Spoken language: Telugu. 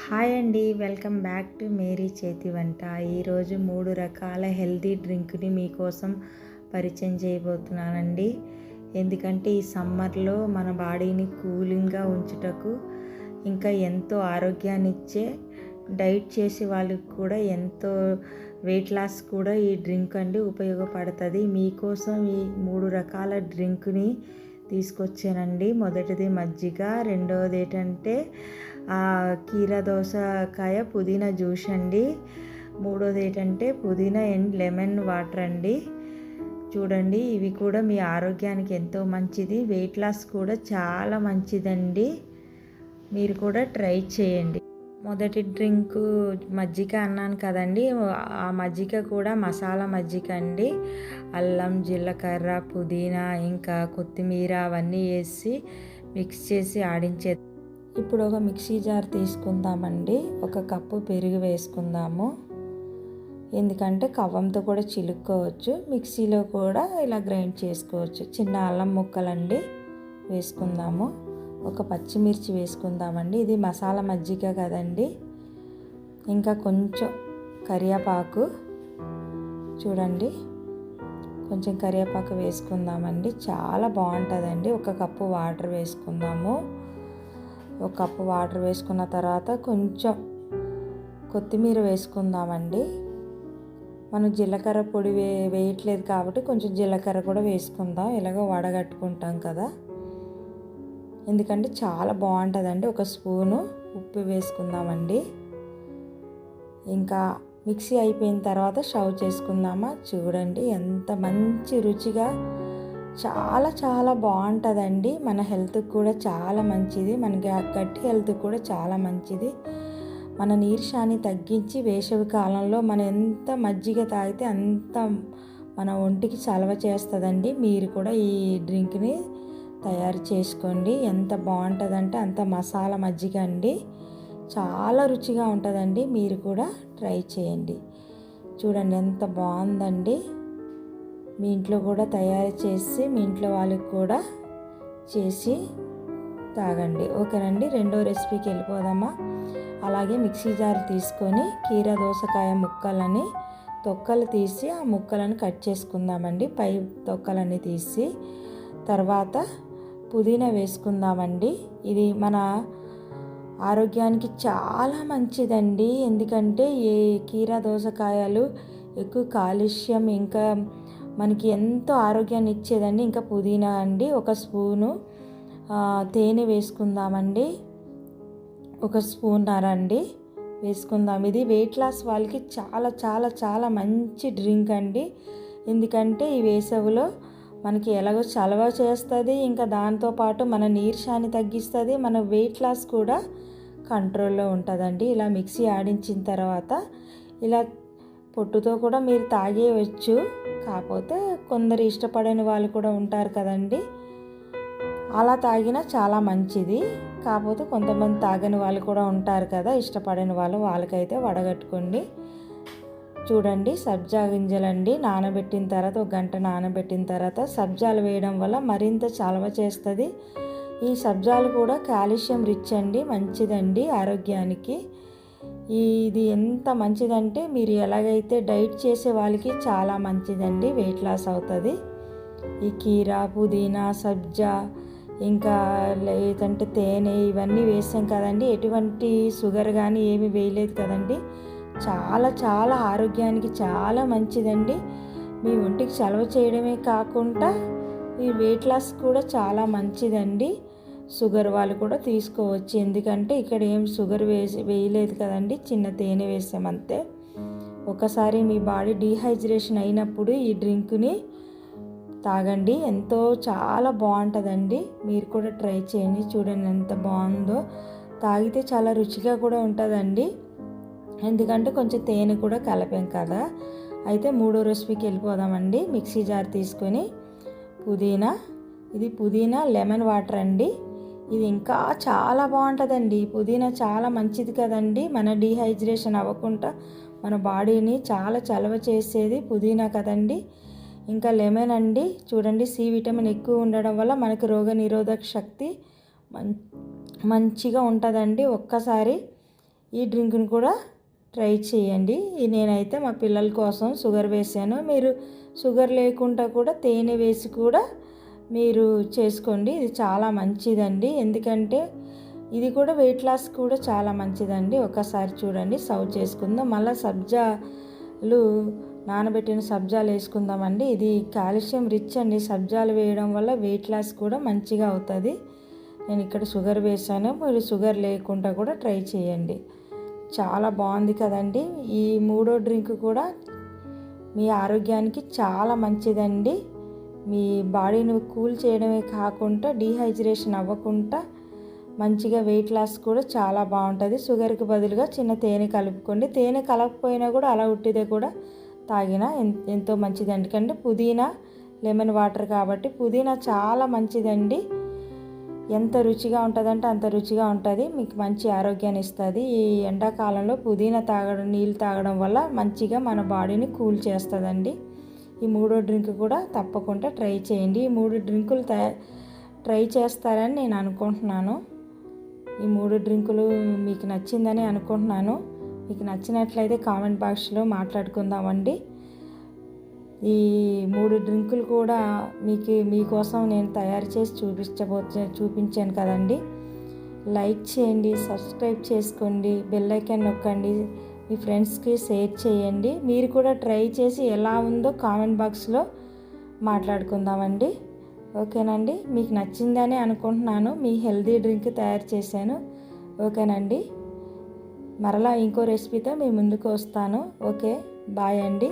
హాయ్ అండి, వెల్కమ్ బ్యాక్ టు మేరీ చేతి వంట. ఈరోజు 3 రకాల హెల్తీ డ్రింక్ని మీకోసం పరిచయం చేయబోతున్నానండి. ఎందుకంటే ఈ సమ్మర్లో మన బాడీని కూలింగ్గా ఉంచుటకు, ఇంకా ఎంతో ఆరోగ్యాన్ని ఇచ్చే, డైట్ చేసే వాళ్ళకి కూడా ఎంతో వెయిట్ లాస్ కూడా ఈ డ్రింక్ అండి ఉపయోగపడుతుంది. మీకోసం ఈ 3 రకాల డ్రింక్ని తీసుకొచ్చానండి. మొదటిది మజ్జిగ, రెండవది ఏంటంటే కీరా దోసకాయ పుదీనా జ్యూస్ అండి, మూడోది ఏంటంటే పుదీనా అండ్ లెమన్ వాటర్ అండి. చూడండి, ఇవి కూడా మీ ఆరోగ్యానికి ఎంతో మంచిది, వెయిట్ లాస్ కూడా చాలా మంచిదండి. మీరు కూడా ట్రై చేయండి. మొదటి డ్రింకు మజ్జిగ అన్నాను కదండి, ఆ మజ్జిగ కూడా మసాలా మజ్జిగ అండి. అల్లం, జీలకర్ర, పుదీనా, ఇంకా కొత్తిమీర అవన్నీ వేసి మిక్స్ చేసి ఆడించే. ఇప్పుడు ఒక మిక్సీ జార్ తీసుకుందామండి. 1 కప్పు పెరుగు వేసుకుందాము. ఎందుకంటే కవ్వంతో కూడా చిలుక్కోవచ్చు, మిక్సీలో కూడా ఇలా గ్రైండ్ చేసుకోవచ్చు. చిన్న అల్లం ముక్కలండి వేసుకుందాము. 1 పచ్చిమిర్చి వేసుకుందామండి. ఇది మసాలా మజ్జిగ కదండి. ఇంకా కొంచెం కరివేపాకు, చూడండి కొంచెం కరివేపాకు వేసుకుందామండి, చాలా బాగుంటుందండి. 1 కప్పు వాటర్ వేసుకుందాము. 1 కప్పు వాటర్ వేసుకున్న తర్వాత కొంచెం కొత్తిమీర వేసుకుందామండి. మనం జీలకర్ర పొడి వేయట్లేదు కాబట్టి కొంచెం జీలకర్ర కూడా వేసుకుందాం, ఇలాగ వడగట్టుకుంటాం కదా, ఎందుకంటే చాలా బాగుంటుందండి. 1 స్పూను ఉప్పు వేసుకుందామండి. ఇంకా మిక్సీ అయిపోయిన తర్వాత స్టవ్ చేసుకుందామా. చూడండి ఎంత మంచి రుచిగా, చాలా చాలా బాగుంటుందండి. మన హెల్త్కి కూడా చాలా మంచిది, మన గట్టి హెల్త్కి కూడా చాలా మంచిది. మన నీరసాన్ని తగ్గించి వేసవి కాలంలో మనం ఎంత మజ్జిగ తాగితే అంత మన ఒంటికి చలవ చేస్తుందండి. మీరు కూడా ఈ డ్రింక్ని తయారు చేసుకోండి. ఎంత బాగుంటుందంటే అంత మసాలా మజ్జిగ అండి, చాలా రుచిగా ఉంటుందండి. మీరు కూడా ట్రై చేయండి. చూడండి ఎంత బాగుందండి. మీ ఇంట్లో కూడా తయారు చేసి మీ ఇంట్లో వాళ్ళకి కూడా చేసి తాగండి. ఓకేనండి, రెండో రెసిపీకి వెళ్ళిపోదామా. అలాగే మిక్సీ జార్ తీసుకొని కీరా దోసకాయ ముక్కలని తొక్కలు తీసి ఆ ముక్కలను కట్ చేసుకుందామండి, పై తొక్కలన్నీ తీసి. తర్వాత పుదీనా వేసుకుందామండి. ఇది మన ఆరోగ్యానికి చాలా మంచిదండి. ఎందుకంటే ఈ కీరా దోసకాయలు ఎక్కువ కాల్షియం, ఇంకా మనకి ఎంతో ఆరోగ్యాన్ని ఇచ్చేదండి. ఇంకా పుదీనా అండి, 1 స్పూను తేనె వేసుకుందామండి, 1 స్పూన్నర అండి వేసుకుందాం. ఇది వెయిట్ లాస్ వాళ్ళకి చాలా చాలా చాలా మంచి డ్రింక్ అండి. ఎందుకంటే ఈ వేసవిలో మనకి ఎలాగో చలవ చేస్తుంది, ఇంకా దాంతోపాటు మన నీరసాన్ని తగ్గిస్తుంది, మన వెయిట్ లాస్ కూడా కంట్రోల్లో ఉంటుందండి. ఇలా మిక్సీ ఆడించిన తర్వాత ఇలా పొట్టుతో కూడా మీరు తాగేయవచ్చు. కాకపోతే కొందరు ఇష్టపడని వాళ్ళు కూడా ఉంటారు కదండి, అలా తాగినా చాలా మంచిది. కాకపోతే కొంతమంది తాగని వాళ్ళు కూడా ఉంటారు కదా, ఇష్టపడని వాళ్ళు, వాళ్ళకైతే వడగట్టుకోండి. చూడండి, సబ్జా గింజలండి నానబెట్టిన తర్వాత 1 గంట నానబెట్టిన తర్వాత సబ్జాలు వేయడం వల్ల మరింత చలవ చేస్తుంది. ఈ సబ్జాలు కూడా కాల్షియం రిచ్ అండి, మంచిదండి ఆరోగ్యానికి. ఇది ఎంత మంచిదంటే మీరు ఎలాగైతే డైట్ చేసే వాళ్ళకి చాలా మంచిదండి, వెయిట్ లాస్ అవుతుంది. ఈ కీరా, పుదీనా, సబ్జా, ఇంకా లేదంటే తేనె ఇవన్నీ వేసాం కదండి, ఎటువంటి షుగర్ కానీ ఏమి వేయలేదు కదండి. చాలా చాలా ఆరోగ్యానికి చాలా మంచిదండి. మీ ఒంటికి చలవ చేయడమే కాకుండా ఈ వెయిట్ లాస్ కూడా చాలా మంచిదండి. షుగర్ వాళ్ళు కూడా తీసుకోవచ్చు, ఎందుకంటే ఇక్కడ ఏం షుగర్ వేయలేదు కదండి, చిన్న తేనె వేసామంతే. ఒకసారి మీ బాడీ డీహైడ్రేషన్ అయినప్పుడు ఈ డ్రింక్ని తాగండి, ఎంతో చాలా బాగుంటుందండి. మీరు కూడా ట్రై చేయండి. చూడండి ఎంత బాగుందో, తాగితే చాలా రుచిగా కూడా ఉంటుందండి, ఎందుకంటే కొంచెం తేనె కూడా కలిపాం కదా. అయితే 3వ రెసిపీకి వెళ్ళిపోదామండి. మిక్సీ జార్ తీసుకొని పుదీనా, ఇది పుదీనా లెమన్ వాటర్ అండి. ఇది ఇంకా చాలా బాగుంటుందండి. పుదీనా చాలా మంచిది కదండి, మన డీహైడ్రేషన్ అవ్వకుండా మన బాడీని చాలా చలవ చేసేది పుదీనా కదండి. ఇంకా లెమన్ అండి, చూడండి సి విటమిన్ ఎక్కువ ఉండడం వల్ల మనకి రోగ నిరోధక శక్తి మంచిగా ఉంటుందండి. ఒక్కసారి ఈ డ్రింక్ని కూడా ట్రై చేయండి. నేనైతే మా పిల్లల కోసం షుగర్ వేసాను. మీరు షుగర్ లేకుండా కూడా తేనె వేసి కూడా మీరు చేసుకోండి. ఇది చాలా మంచిదండి. ఎందుకంటే ఇది కూడా వెయిట్ లాస్ కూడా చాలా మంచిదండి. ఒకసారి చూడండి. సర్వ్ చేసుకుందాం. మళ్ళీ సబ్జాలు నానబెట్టిన సబ్జాలు వేసుకుందామండి. ఇది కాల్షియం రిచ్ అండి. సబ్జాలు వేయడం వల్ల వెయిట్ లాస్ కూడా మంచిగా అవుతుంది. నేను ఇక్కడ షుగర్ వేసాను. మీరు షుగర్ లేకుండా కూడా ట్రై చేయండి. చాలా బాగుంది కదండి. ఈ మూడో డ్రింక్ కూడా మీ ఆరోగ్యానికి చాలా మంచిదండి. మీ బాడీని కూల్ చేయడమే కాకుండా డీహైడ్రేషన్ అవ్వకుండా మంచిగా వెయిట్ లాస్ కూడా చాలా బాగుంటుంది. షుగర్కి బదులుగా చిన్న తేనె కలుపుకోండి. తేనె కలపకపోయినా కూడా అలా ఉట్టిదే కూడా తాగినా ఎంతో మంచిది. ఎందుకంటే పుదీనా లెమన్ వాటర్ కాబట్టి పుదీనా చాలా మంచిదండి. ఎంత రుచిగా ఉంటుందంటే అంత రుచిగా ఉంటుంది. మీకు మంచి ఆరోగ్యాన్ని ఇస్తుంది. ఈ ఎండాకాలంలో పుదీనా నీళ్ళు తాగడం వల్ల మంచిగా మన బాడీని కూల్ చేస్తుందండి. ఈ మూడో డ్రింక్ కూడా తప్పకుండా ట్రై చేయండి. ఈ 3 డ్రింకులు ట్రై చేస్తారని నేను అనుకుంటున్నాను. ఈ 3 డ్రింకులు మీకు నచ్చిందని అనుకుంటున్నాను. మీకు నచ్చినట్లయితే కామెంట్ బాక్స్లో మాట్లాడుకుందామండి. ఈ 3 డ్రింకులు కూడా మీకోసం నేను తయారు చేసి చూపించాను కదండి. లైక్ చేయండి, సబ్స్క్రైబ్ చేసుకోండి, బెల్ ఐకాన్ నొక్కండి, మీ ఫ్రెండ్స్కి షేర్ చేయండి. మీరు కూడా ట్రై చేసి ఎలా ఉందో కామెంట్ బాక్స్లో మాట్లాడుకుందామండి. ఓకేనండి. మీకు నచ్చిందని అనుకుంటున్నాను. మీ హెల్తీ డ్రింక్ తయారు చేశాను. ఓకేనండి. మరలా ఇంకో రెసిపీతో మీ ముందుకు వస్తాను. ఓకే, బాయ్ అండి.